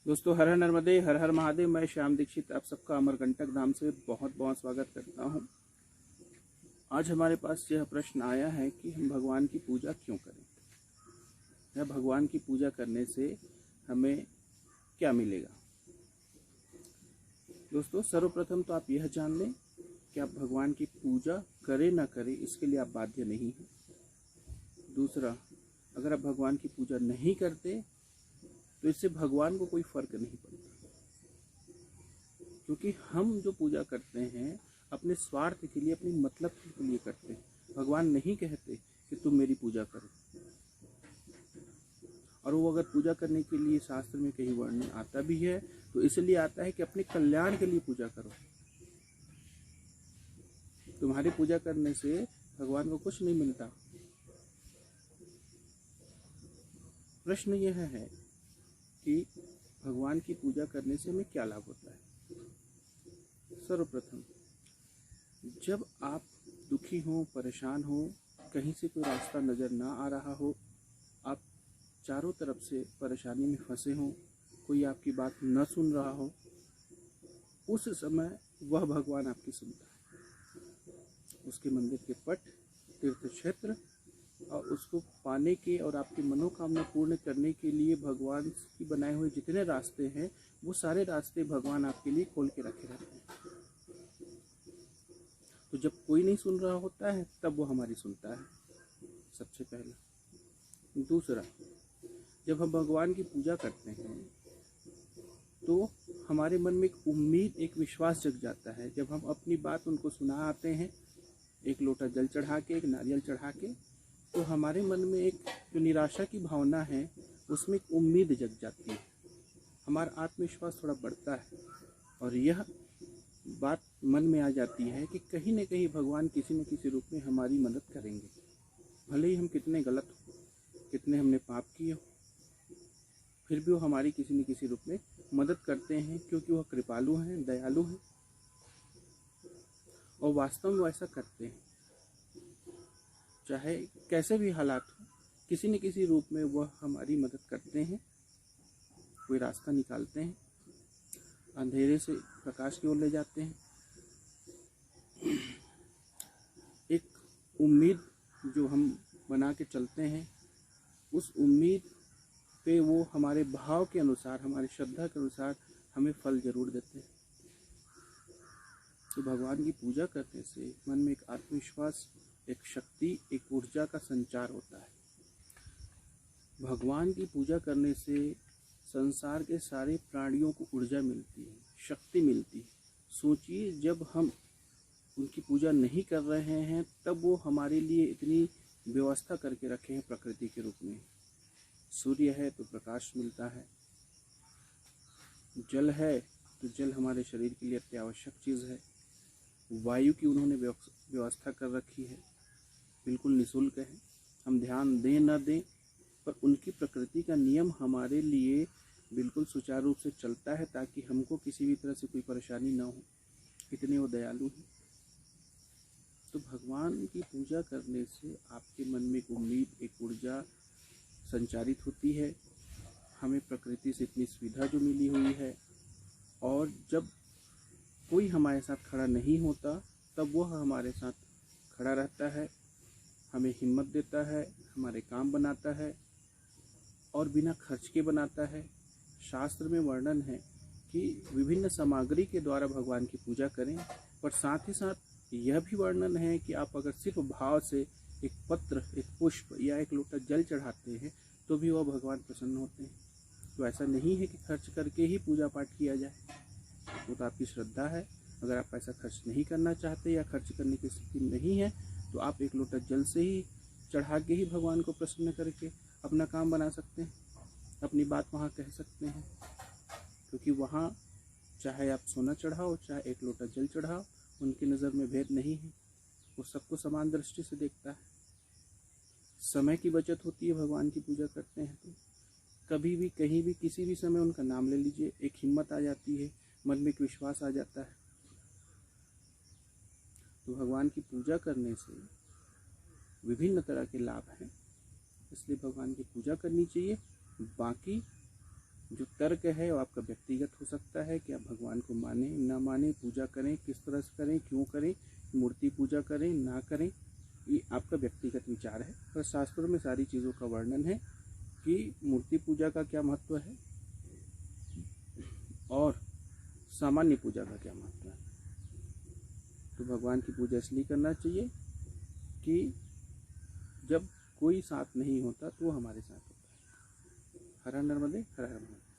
दोस्तों, हर हर नर्मदे, हर हर महादेव। मैं श्याम दीक्षित आप सबका अमरकंटक धाम से बहुत बहुत स्वागत करता हूं। आज हमारे पास यह प्रश्न आया है कि हम भगवान की पूजा क्यों करें, या भगवान की पूजा करने से हमें क्या मिलेगा। दोस्तों, सर्वप्रथम तो आप यह जान लें कि आप भगवान की पूजा करें ना करें इसके लिए आप बाध्य नहीं हैं। दूसरा, अगर आप भगवान की पूजा नहीं करते तो इससे भगवान को कोई फर्क नहीं पड़ता, क्योंकि हम जो पूजा करते हैं अपने स्वार्थ के लिए, अपने मतलब के लिए करते हैं। भगवान नहीं कहते कि तुम मेरी पूजा करो, और वो अगर पूजा करने के लिए शास्त्र में कहीं वर्णन आता भी है तो इसलिए आता है कि अपने कल्याण के लिए पूजा करो। तुम्हारी पूजा करने से भगवान को कुछ नहीं मिलता। प्रश्न यह है कि भगवान की पूजा करने से हमें क्या लाभ होता है। सर्वप्रथम, जब आप दुखी हो, परेशान हो, कहीं से कोई रास्ता नज़र ना आ रहा हो, आप चारों तरफ से परेशानी में फंसे हो, कोई आपकी बात न सुन रहा हो, उस समय वह भगवान आपकी सुनता है। उसके मंदिर के पट, तीर्थ क्षेत्र और उसको पाने के और आपकी मनोकामना पूर्ण करने के लिए भगवान की बनाए हुए जितने रास्ते हैं, वो सारे रास्ते भगवान आपके लिए खोल के रखे रहते हैं। तो जब कोई नहीं सुन रहा होता है तब वो हमारी सुनता है, सबसे पहला। दूसरा, जब हम भगवान की पूजा करते हैं तो हमारे मन में एक उम्मीद, एक विश्वास जग जाता है। जब हम अपनी बात उनको सुना आते हैं, एक लोटा जल चढ़ा के, एक नारियल चढ़ा के, तो हमारे मन में एक जो निराशा की भावना है उसमें एक उम्मीद जग जाती है, हमारा आत्मविश्वास थोड़ा बढ़ता है, और यह बात मन में आ जाती है कि कहीं न कहीं भगवान किसी न किसी रूप में हमारी मदद करेंगे। भले ही हम कितने गलत हो, कितने हमने पाप किए हो, फिर भी वो हमारी किसी न किसी रूप में मदद करते हैं, क्योंकि वह कृपालु हैं, दयालु हैं, और वास्तव में ऐसा करते हैं। चाहे कैसे भी हालात हो, किसी न किसी रूप में वह हमारी मदद करते हैं, कोई रास्ता निकालते हैं, अंधेरे से प्रकाश की ओर ले जाते हैं। एक उम्मीद जो हम बना के चलते हैं, उस उम्मीद पे वो हमारे भाव के अनुसार, हमारी श्रद्धा के अनुसार हमें फल जरूर देते हैं। तो भगवान की पूजा करने से मन में एक आत्मविश्वास, एक शक्ति, एक ऊर्जा का संचार होता है। भगवान की पूजा करने से संसार के सारे प्राणियों को ऊर्जा मिलती है, शक्ति मिलती है। सोचिए, जब हम उनकी पूजा नहीं कर रहे हैं तब वो हमारे लिए इतनी व्यवस्था करके रखे हैं प्रकृति के रूप में। सूर्य है तो प्रकाश मिलता है, जल है तो जल हमारे शरीर के लिए अत्यावश्यक चीज़ है, वायु की उन्होंने व्यवस्था कर रखी है, बिल्कुल निःशुल्क है। हम ध्यान दें न दें, पर उनकी प्रकृति का नियम हमारे लिए बिल्कुल सुचारू रूप से चलता है, ताकि हमको किसी भी तरह से कोई परेशानी ना हो। इतने वो दयालु हैं। तो भगवान की पूजा करने से आपके मन में एक उम्मीद, एक ऊर्जा संचारित होती है। हमें प्रकृति से इतनी सुविधा जो मिली हुई है, और जब कोई हमारे साथ खड़ा नहीं होता तब वह हमारे साथ खड़ा रहता है, हमें हिम्मत देता है, हमारे काम बनाता है, और बिना खर्च के बनाता है। शास्त्र में वर्णन है कि विभिन्न सामग्री के द्वारा भगवान की पूजा करें, पर साथ ही साथ यह भी वर्णन है कि आप अगर सिर्फ भाव से एक पत्र, एक पुष्प या एक लोटा जल चढ़ाते हैं तो भी वह भगवान प्रसन्न होते हैं। तो ऐसा नहीं है कि खर्च करके ही पूजा पाठ किया जाए, वो तो आपकी श्रद्धा है। अगर आप पैसा खर्च नहीं करना चाहते या खर्च करने की स्थिति नहीं है तो आप एक लोटा जल से ही चढ़ा के ही भगवान को प्रसन्न करके अपना काम बना सकते हैं, अपनी बात वहाँ कह सकते हैं। क्योंकि वहाँ चाहे आप सोना चढ़ाओ, चाहे एक लोटा जल चढ़ाओ, उनकी नज़र में भेद नहीं है, वो सबको समान दृष्टि से देखता है। समय की बचत होती है भगवान की पूजा करते हैं तो। कभी भी, कहीं भी, किसी भी समय उनका नाम ले लीजिए, एक हिम्मत आ जाती है, मन में एक विश्वास आ जाता है। तो भगवान की पूजा करने से विभिन्न तरह के लाभ हैं, इसलिए भगवान की पूजा करनी चाहिए। बाकी जो तर्क है वो आपका व्यक्तिगत हो सकता है कि आप भगवान को माने ना माने, पूजा करें किस तरह से करें, क्यों करें, मूर्ति पूजा करें ना करें, ये आपका व्यक्तिगत विचार है। पर शास्त्रों में सारी चीज़ों का वर्णन है कि मूर्ति पूजा का क्या महत्व है और सामान्य पूजा का क्या महत्व है। तो भगवान की पूजा इसलिए करना चाहिए कि जब कोई साथ नहीं होता तो वो हमारे साथ होता है। हर हर नर्मदे, हर हर महादेव।